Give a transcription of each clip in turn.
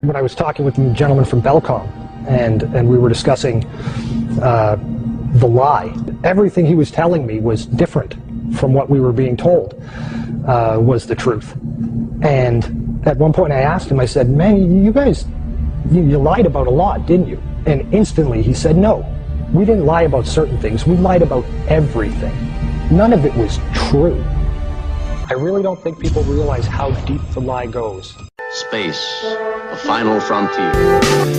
When I was talking with the gentleman from Belcom, and we were discussing the lie, everything he was telling me was different from what we were being told was the truth. And at one point I asked him, I said, man, you guys, you lied about a lot, didn't you? And instantly he said, no, we didn't lie about certain things. We lied about everything. None of it was true. I really don't think people realize how deep the lie goes. Space, the final frontier.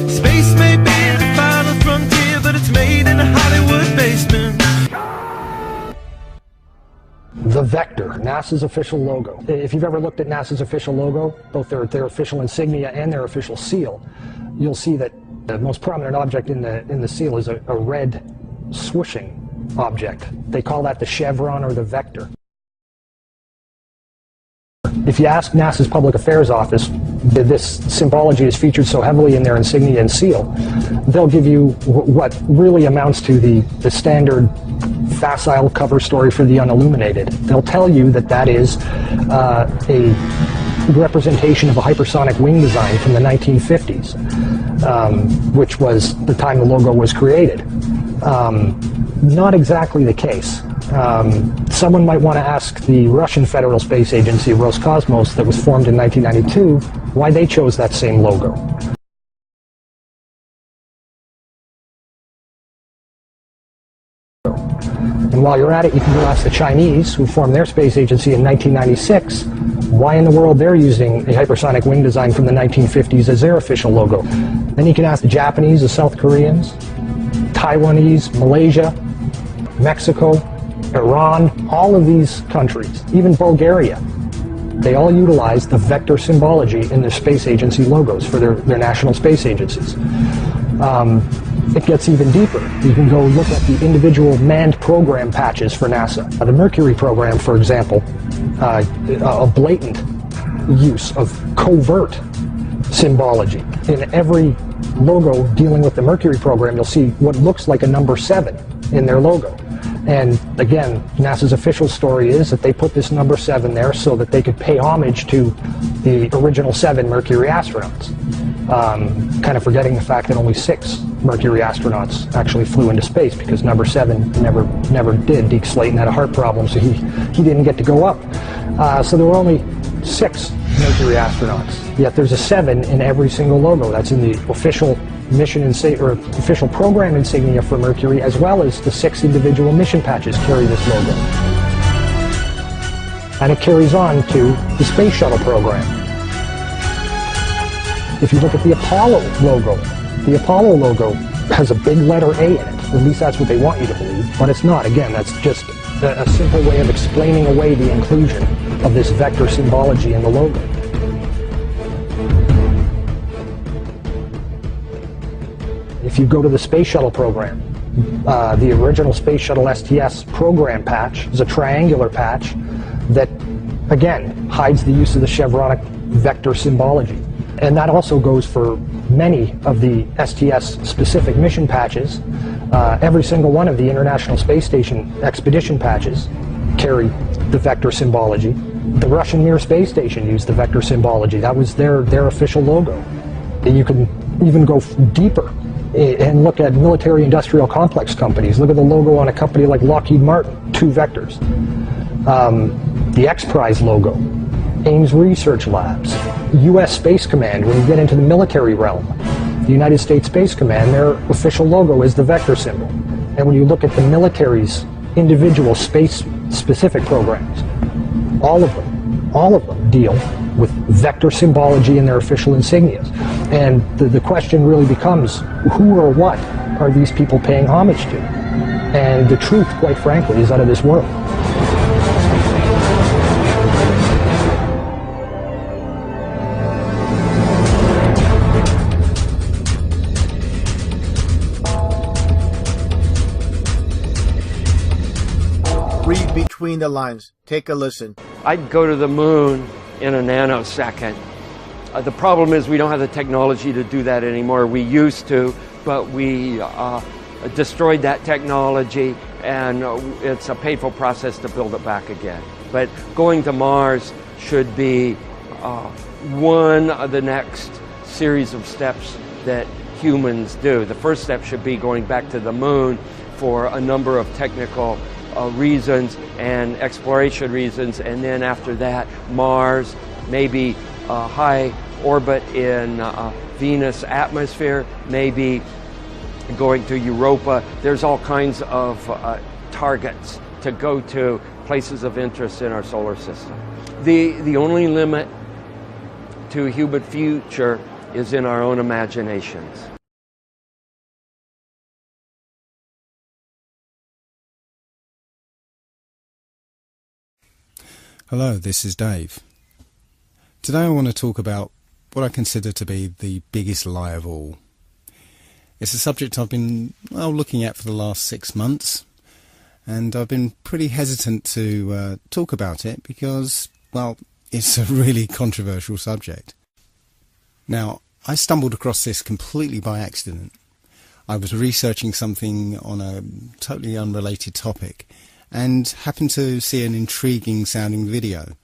Space may be the final frontier, but it's made in a Hollywood basement. The Vector, NASA's official logo. If you've ever looked at NASA's official logo, both their official insignia and their official seal, you'll see that the most prominent object in the seal is a red swooshing object. They call that the chevron or the vector. If you ask NASA's Public Affairs Office, this symbology is featured so heavily in their insignia and seal, they'll give you what really amounts to the standard facile cover story for the unilluminated. They'll tell you that that is a representation of a hypersonic wing design from the 1950s, which was the time the logo was created. Not exactly the case. Someone might want to ask the Russian Federal Space Agency, Roscosmos, that was formed in 1992, why they chose that same logo. And while you're at it, you can go ask the Chinese, who formed their space agency in 1996, why in the world they're using a hypersonic wing design from the 1950s as their official logo. Then you can ask the Japanese, the South Koreans, Taiwanese, Malaysia, Mexico, Iran, all of these countries, even Bulgaria, they all utilize the vector symbology in their space agency logos for their national space agencies. It gets even deeper. You can go look at the individual manned program patches for NASA. The Mercury program, for example, a blatant use of covert symbology. In every logo dealing with the Mercury program, you'll see what looks like a number 7 in their logo. And again, NASA's official story is that they put this number 7 there so that they could pay homage to the original 7 Mercury astronauts. Kind of forgetting the fact that only 6 Mercury astronauts actually flew into space, because number 7 never did. Deke Slayton had a heart problem, so he didn't get to go up. So there were only 6 Mercury astronauts. Yet there's a 7 in every single logo. That's in the official mission or official program insignia for Mercury, as well as the 6 individual mission patches carry this logo. And it carries on to the Space Shuttle program. If you look at the Apollo logo has a big letter A in it. At least that's what they want you to believe, but it's not. Again, that's just a simple way of explaining away the inclusion of this vector symbology in the logo. If you go to the Space Shuttle program, the original Space Shuttle STS program patch is a triangular patch that, again, hides the use of the chevronic vector symbology. And that also goes for many of the STS-specific mission patches. Every single one of the International Space Station expedition patches carry the vector symbology. The Russian Mir space station used the vector symbology. That was their official logo. And you can even go deeper and look at military-industrial complex companies. Look at the logo on a company like Lockheed Martin, 2 vectors. The X-Prize logo, Ames Research Labs, U.S. Space Command. When you get into the military realm, the United States Space Command, their official logo is the vector symbol. And when you look at the military's individual space-specific programs, all of them deal with vector symbology in their official insignias. And the question really becomes, who or what are these people paying homage to? And the truth, quite frankly, is out of this world. Read between the lines. Take a listen. I'd go to the moon in a nanosecond. The problem is we don't have the technology to do that anymore. We used to, but we destroyed that technology, and it's a painful process to build it back again. But going to Mars should be one of the next series of steps that humans do. The first step should be going back to the moon for a number of technical reasons and exploration reasons, and then after that Mars, maybe high orbit in Venus atmosphere, maybe going to Europa. There's all kinds of targets to go to, places of interest in our solar system. The only limit to human future is in our own imaginations. Hello, this is Dave. Today I want to talk about what I consider to be the biggest lie of all. It's a subject I've been looking at for the last 6 months, and I've been pretty hesitant to talk about it because, well, it's a really controversial subject. Now, I stumbled across this completely by accident. I was researching something on a totally unrelated topic and happened to see an intriguing sounding video.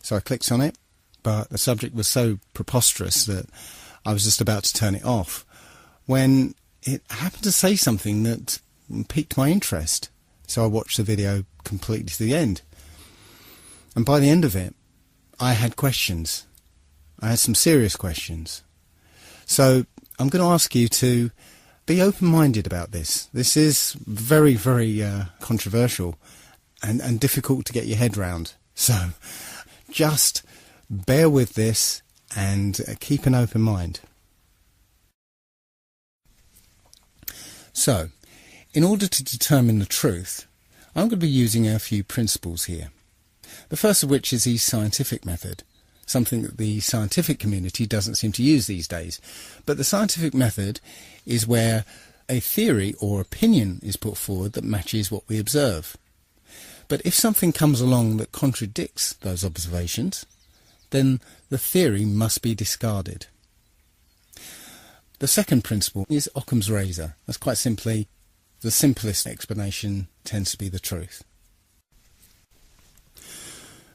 So I clicked on it, but the subject was so preposterous that I was just about to turn it off when it happened to say something that piqued my interest. So I watched the video completely to the end. And by the end of it, I had questions. I had some serious questions. So I'm going to ask you to be open-minded about this. This is very, very controversial and difficult to get your head round. So just bear with this and keep an open mind. So, in order to determine the truth, I'm going to be using a few principles here. The first of which is the scientific method, something that the scientific community doesn't seem to use these days. But the scientific method is where a theory or opinion is put forward that matches what we observe. But if something comes along that contradicts those observations, then the theory must be discarded. The second principle is Occam's razor. That's quite simply, the simplest explanation tends to be the truth.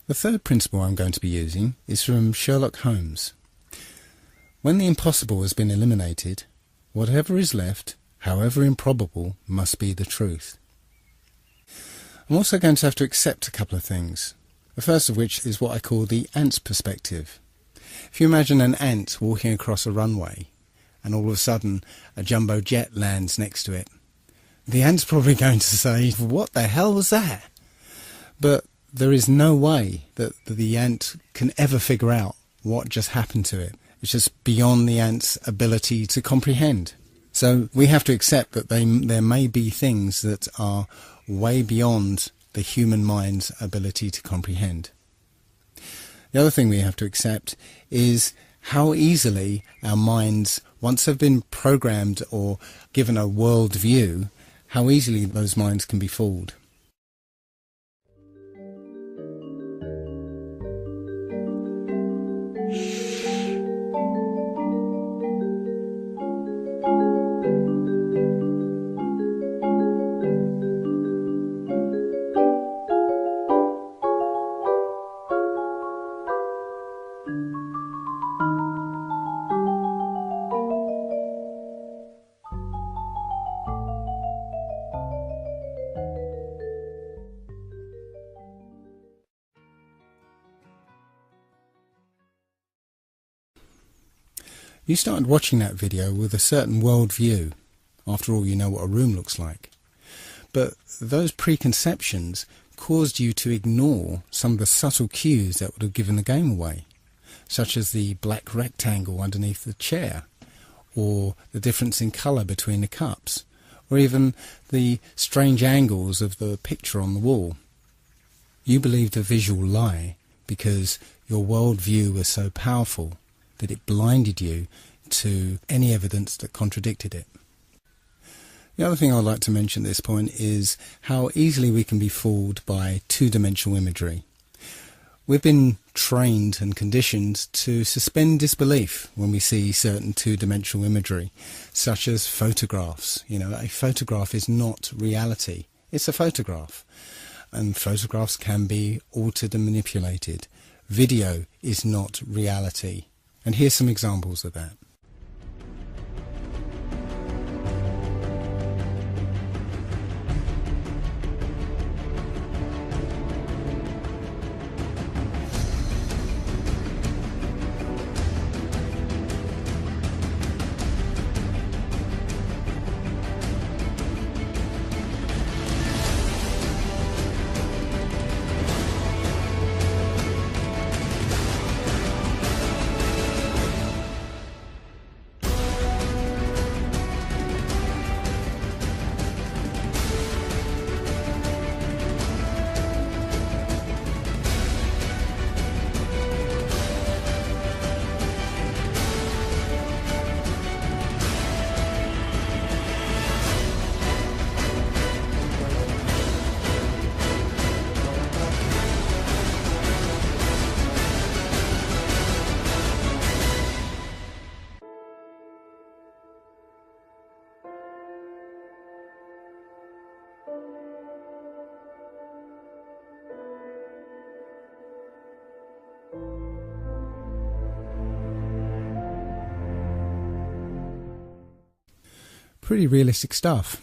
The third principle I'm going to be using is from Sherlock Holmes. When the impossible has been eliminated, whatever is left, however improbable, must be the truth. I'm also going to have to accept a couple of things. The first of which is what I call the ant's perspective. If you imagine an ant walking across a runway and all of a sudden a jumbo jet lands next to it, the ant's probably going to say, "What the hell was that?" But there is no way that the ant can ever figure out what just happened to it. It's just beyond the ant's ability to comprehend. So we have to accept that there may be things that are way beyond the human mind's ability to comprehend. The other thing we have to accept is how easily our minds, once they've been programmed or given a world view, how easily those minds can be fooled. You started watching that video with a certain worldview. After all, you know what a room looks like. But those preconceptions caused you to ignore some of the subtle cues that would have given the game away, such as the black rectangle underneath the chair, or the difference in colour between the cups, or even the strange angles of the picture on the wall. You believed a visual lie because your worldview was so powerful that it blinded you to any evidence that contradicted it. The other thing I'd like to mention at this point is how easily we can be fooled by two-dimensional imagery. We've been trained and conditioned to suspend disbelief when we see certain two-dimensional imagery, such as photographs. You know, a photograph is not reality. It's a photograph. And photographs can be altered and manipulated. Video is not reality. And here's some examples of that. pretty realistic stuff.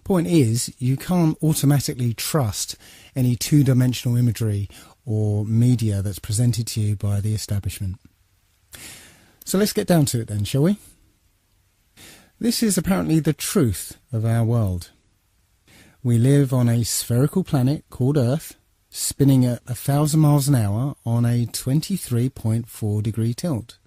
Point is, you can't automatically trust any two-dimensional imagery or media that's presented to you by the establishment. So let's get down to it then, shall we? This is apparently the truth of our world. We live on a spherical planet called Earth, spinning at 1,000 miles an hour on a 23.4 degree tilt.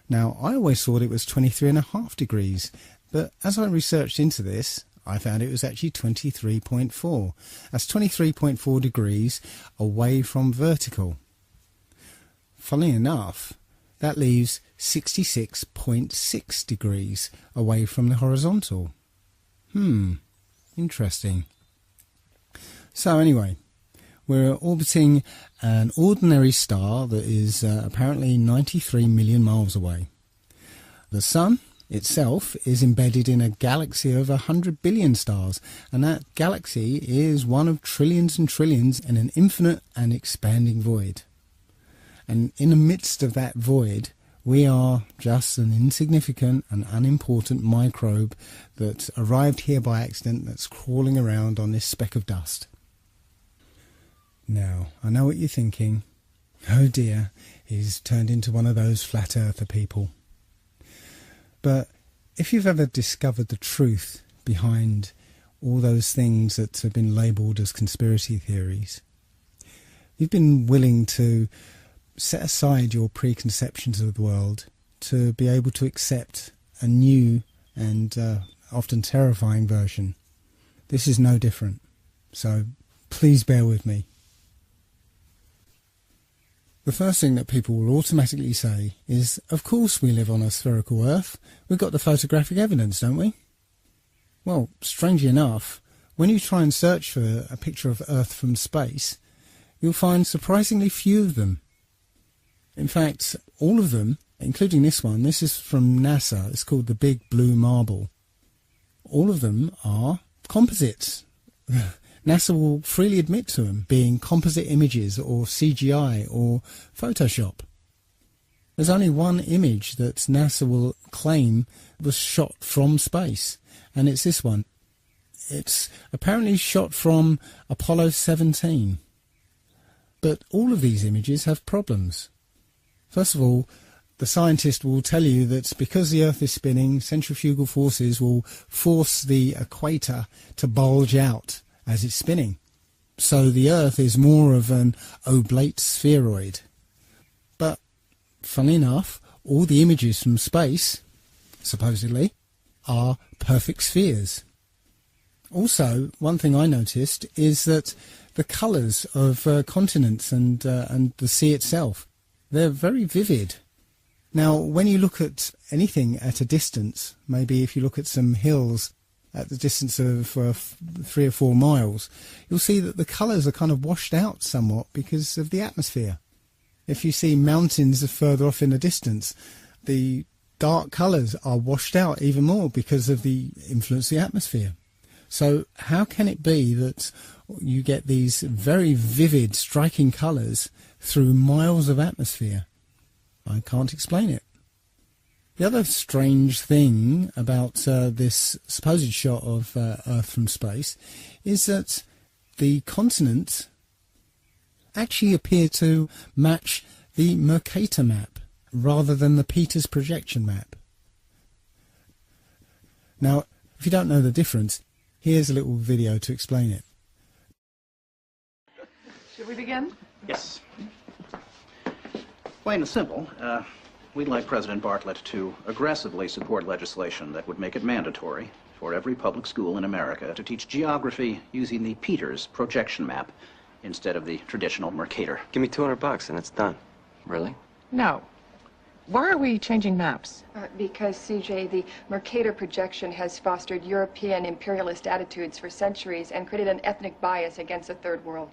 Now, I always thought it was 23.5 degrees, but as I researched into this, I found it was actually 23.4. That's 23.4 degrees away from vertical. Funnily enough, that leaves 66.6 degrees away from the horizontal. Interesting. So anyway, we're orbiting an ordinary star that is apparently 93 million miles away. The Sun itself is embedded in a galaxy of 100 billion stars, and that galaxy is one of trillions and trillions in an infinite and expanding void. And in the midst of that void, we are just an insignificant and unimportant microbe that arrived here by accident, that's crawling around on this speck of dust. Now, I know what you're thinking. Oh dear, he's turned into one of those flat earther people. But if you've ever discovered the truth behind all those things that have been labelled as conspiracy theories, you've been willing to set aside your preconceptions of the world to be able to accept a new and often terrifying version. This is no different, so please bear with me. The first thing that people will automatically say is, of course we live on a spherical Earth. We've got the photographic evidence, don't we? Well, strangely enough, when you try and search for a picture of Earth from space, you'll find surprisingly few of them. In fact, all of them, including this one, this is from NASA, it's called the Big Blue Marble. All of them are composites. NASA will freely admit to them being composite images or CGI or Photoshop. There's only one image that NASA will claim was shot from space, and it's this one. It's apparently shot from Apollo 17. But all of these images have problems. First of all, the scientist will tell you that because the Earth is spinning, centrifugal forces will force the equator to bulge out as it's spinning. So the Earth is more of an oblate spheroid. But, funnily enough, all the images from space, supposedly, are perfect spheres. Also, one thing I noticed is that the colours of continents and the sea itself, they're very vivid. Now, when you look at anything at a distance, maybe if you look at some hills at the distance of 3 or 4 miles, you'll see that the colours are kind of washed out somewhat because of the atmosphere. If you see mountains further off in the distance, the dark colours are washed out even more because of the influence of the atmosphere. So how can it be that you get these very vivid, striking colours through miles of atmosphere? I can't explain it. The other strange thing about this supposed shot of Earth from space is that the continents actually appear to match the Mercator map rather than the Peters projection map. Now, if you don't know the difference, here's a little video to explain it. Should we begin? Yes. Plain and simple, we'd like President Bartlett to aggressively support legislation that would make it mandatory for every public school in America to teach geography using the Peters projection map instead of the traditional Mercator. Give me $200 and it's done. Really? No. Why are we changing maps? Because, CJ, the Mercator projection has fostered European imperialist attitudes for centuries and created an ethnic bias against the Third World.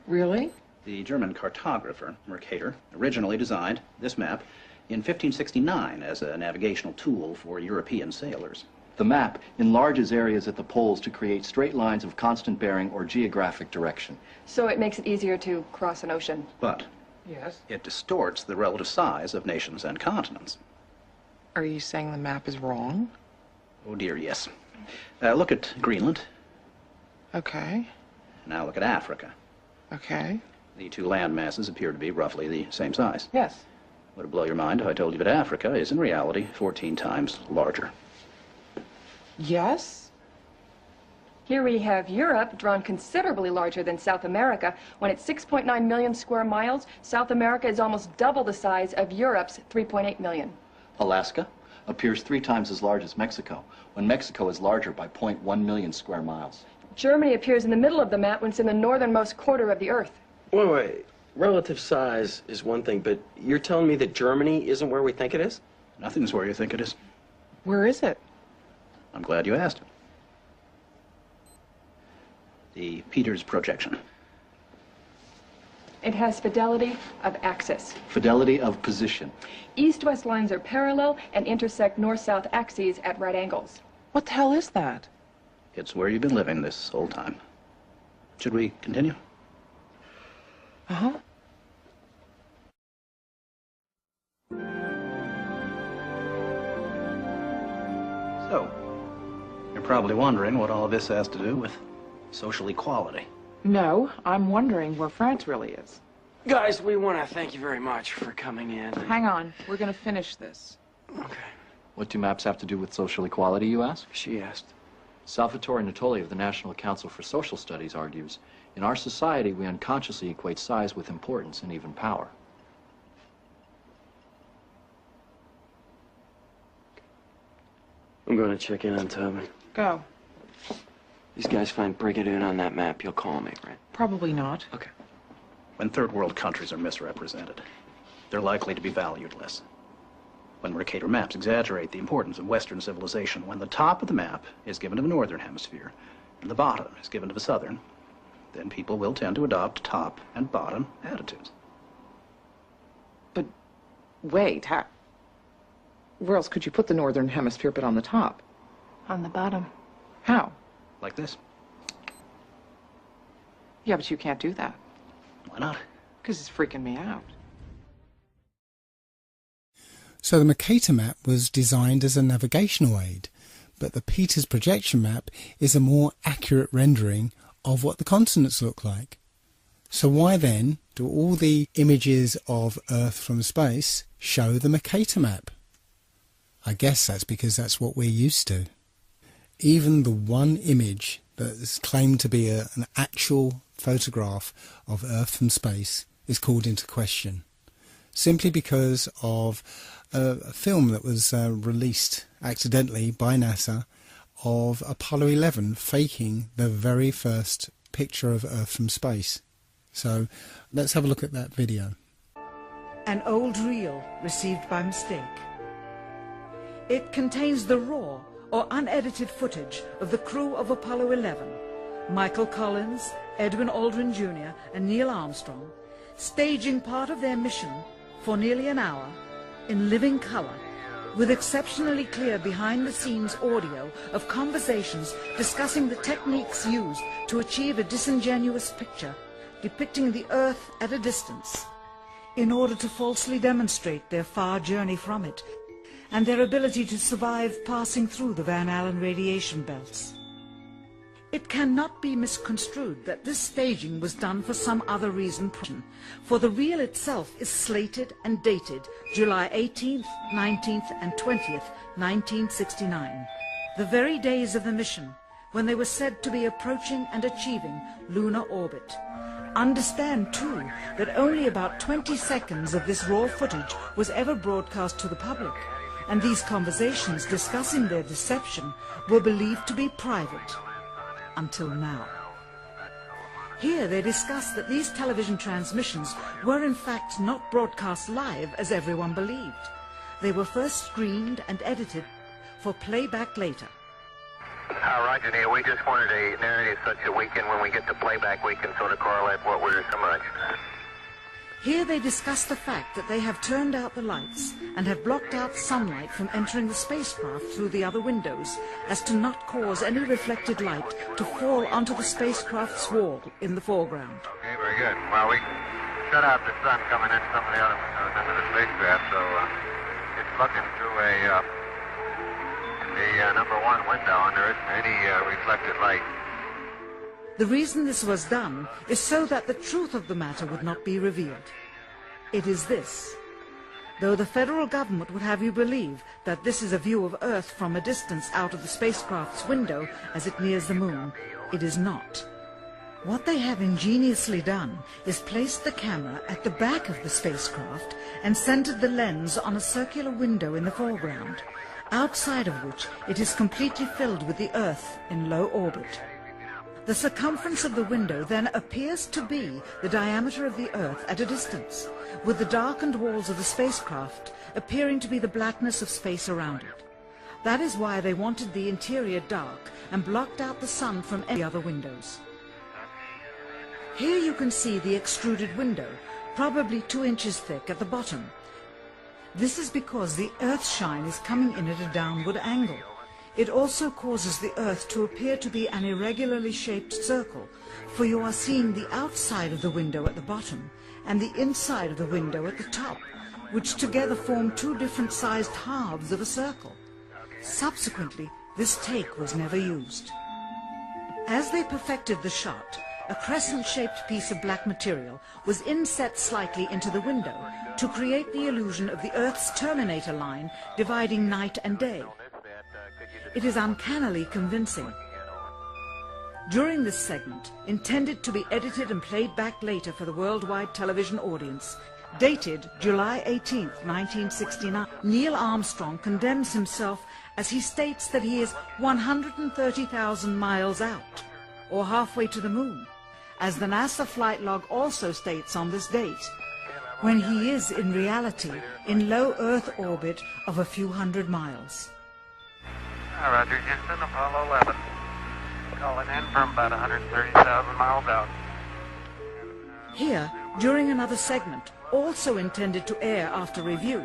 Really? The German cartographer, Mercator, originally designed this map in 1569 as a navigational tool for European sailors. The map enlarges areas at the poles to create straight lines of constant bearing or geographic direction. So it makes it easier to cross an ocean. But yes, it distorts the relative size of nations and continents. Are you saying the map is wrong? Oh dear, yes. Look at Greenland. Okay. Now look at Africa. Okay. The two land masses appear to be roughly the same size. Yes. Would it blow your mind if I told you that Africa is in reality 14 times larger? Yes? Here we have Europe, drawn considerably larger than South America. When it's 6.9 million square miles, South America is almost double the size of Europe's 3.8 million. Alaska appears 3 times as large as Mexico, when Mexico is larger by 0.1 million square miles. Germany appears in the middle of the map when it's in the northernmost quarter of the Earth. Wait. Relative size is one thing, but you're telling me that Germany isn't where we think it is? Nothing's where you think it is. Where is it? I'm glad you asked. The Peters projection. It has fidelity of axis. Fidelity of position. East-west lines are parallel and intersect north-south axes at right angles. What the hell is that? It's where you've been living this whole time. Should we continue? Uh-huh. So, you're probably wondering what all of this has to do with social equality. No, I'm wondering where France really is. Guys, we want to thank you very much for coming in. Hang on, we're gonna finish this. Okay. What do maps have to do with social equality, you ask? She asked. Salvatore Natoli of the National Council for Social Studies argues, in our society, we unconsciously equate size with importance and even power. I'm going to check in on Toby. Go. These guys find Brigadoon on that map. You'll call me, right? Probably not. Okay. When third world countries are misrepresented, they're likely to be valued less. When Mercator maps exaggerate the importance of Western civilization, when the top of the map is given to the Northern Hemisphere and the bottom is given to the Southern, then people will tend to adopt top and bottom attitudes. But wait, where else could you put the Northern Hemisphere but on the top? On the bottom. How? Like this. Yeah, but you can't do that. Why not? Because it's freaking me out. So the Mercator map was designed as a navigational aid, but the Peters projection map is a more accurate rendering of what the continents look like. So why then do all the images of Earth from space show the Mercator map? I guess that's because that's what we're used to. Even the one image that is claimed to be an actual photograph of Earth from space is called into question, simply because of a film that was released accidentally by NASA of Apollo 11 faking the very first picture of Earth from space. So let's have a look at that video. An old reel received by mistake. It contains the raw or unedited footage of the crew of Apollo 11, Michael Collins, Edwin Aldrin Jr. and Neil Armstrong, staging part of their mission for nearly an hour in living color, with exceptionally clear behind-the-scenes audio of conversations discussing the techniques used to achieve a disingenuous picture depicting the Earth at a distance, in order to falsely demonstrate their far journey from it and their ability to survive passing through the Van Allen radiation belts. It cannot be misconstrued that this staging was done for some other reason, for the reel itself is slated and dated July 18th, 19th and 20th, 1969, the very days of the mission when they were said to be approaching and achieving lunar orbit. Understand, too, that only about 20 seconds of this raw footage was ever broadcast to the public, and these conversations discussing their deception were believed to be private. Until now. Here they discuss that these television transmissions were in fact not broadcast live as everyone believed. They were first screened and edited for playback later. Roger, Neil. We just wanted a narrative such that we can, when we get the playback, we can sort of correlate what we're summarizing. Here they discuss the fact that they have turned out the lights and have blocked out sunlight from entering the spacecraft through the other windows, as to not cause any reflected light to fall onto the spacecraft's wall in the foreground. Okay, very good. Well, we shut out the sun coming in some of the other windows into the spacecraft, so it's looking through a the number one window, and there isn't any reflected light. The reason this was done is so that the truth of the matter would not be revealed. It is this. Though the federal government would have you believe that this is a view of Earth from a distance out of the spacecraft's window as it nears the moon, it is not. What they have ingeniously done is placed the camera at the back of the spacecraft and centered the lens on a circular window in the foreground, outside of which it is completely filled with the Earth in low orbit. The circumference of the window then appears to be the diameter of the Earth at a distance, with the darkened walls of the spacecraft appearing to be the blackness of space around it. That is why they wanted the interior dark and blocked out the sun from any other windows. Here you can see the extruded window, probably 2 inches thick at the bottom. This is because the Earth's shine is coming in at a downward angle. It also causes the Earth to appear to be an irregularly shaped circle, for you are seeing the outside of the window at the bottom and the inside of the window at the top, which together form 2 different sized halves of a circle. Subsequently, this take was never used. As they perfected the shot, a crescent-shaped piece of black material was inset slightly into the window to create the illusion of the Earth's terminator line dividing night and day. It is uncannily convincing. During this segment, intended to be edited and played back later for the worldwide television audience, dated July 18, 1969, Neil Armstrong condemns himself as he states that he is 130,000 miles out, or halfway to the moon, as the NASA flight log also states on this date, when he is in reality in low Earth orbit of a few hundred miles. Roger, Houston, Apollo 11. Calling in from about 130,000 miles out. Here, during another segment, also intended to air after review,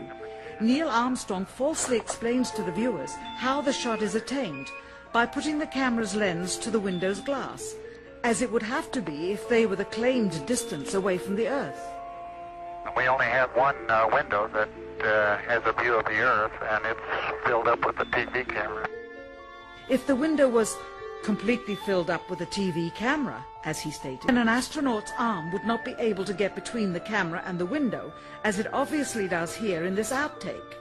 Neil Armstrong falsely explains to the viewers how the shot is attained by putting the camera's lens to the window's glass, as it would have to be if they were the claimed distance away from the Earth. We only have one window that has a view of the Earth, and it's filled up with the TV camera. If the window was completely filled up with a TV camera, as he stated, then an astronaut's arm would not be able to get between the camera and the window, as it obviously does here in this outtake.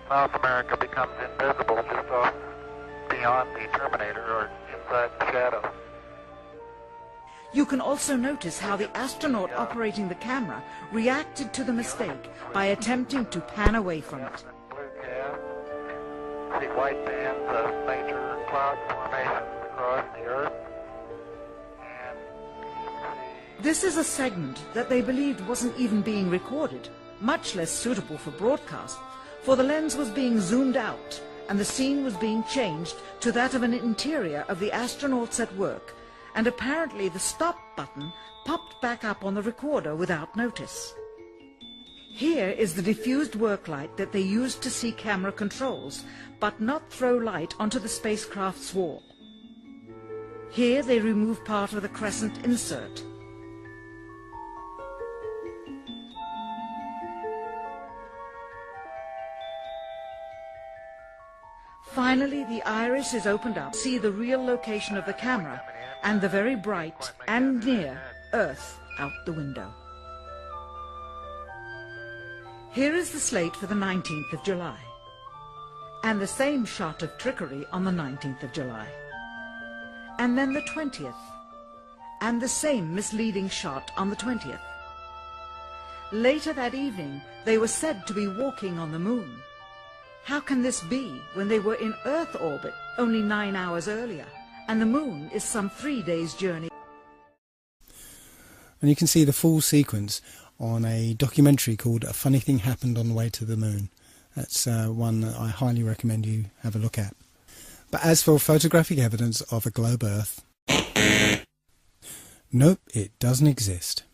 South America becomes invisible just off beyond the Terminator or inside the shadow. You can also notice how the astronaut operating the camera reacted to the mistake by attempting to pan away from it. Blue cast. See white bands of major cloud formations across the Earth. This is a segment that they believed wasn't even being recorded, much less suitable for broadcast, for the lens was being zoomed out and the scene was being changed to that of an interior of the astronauts at work, and apparently the stop button popped back up on the recorder without notice. Here is the diffused work light that they used to see camera controls, but not throw light onto the spacecraft's wall. Here they remove part of the crescent insert. Finally, the iris is opened up to see the real location of the camera and the very bright and near Earth out the window. Here is the slate for the 19th of July, and the same shot of trickery on the 19th of July, and then the 20th, and the same misleading shot on the 20th. Later that evening, they were said to be walking on the moon. How can this be when they were in Earth orbit only 9 hours earlier, and the moon is some 3 days' journey? And you can see the full sequence on a documentary called A Funny Thing Happened on the Way to the Moon. That's one that I highly recommend you have a look at. But as for photographic evidence of a globe Earth, nope, it doesn't exist.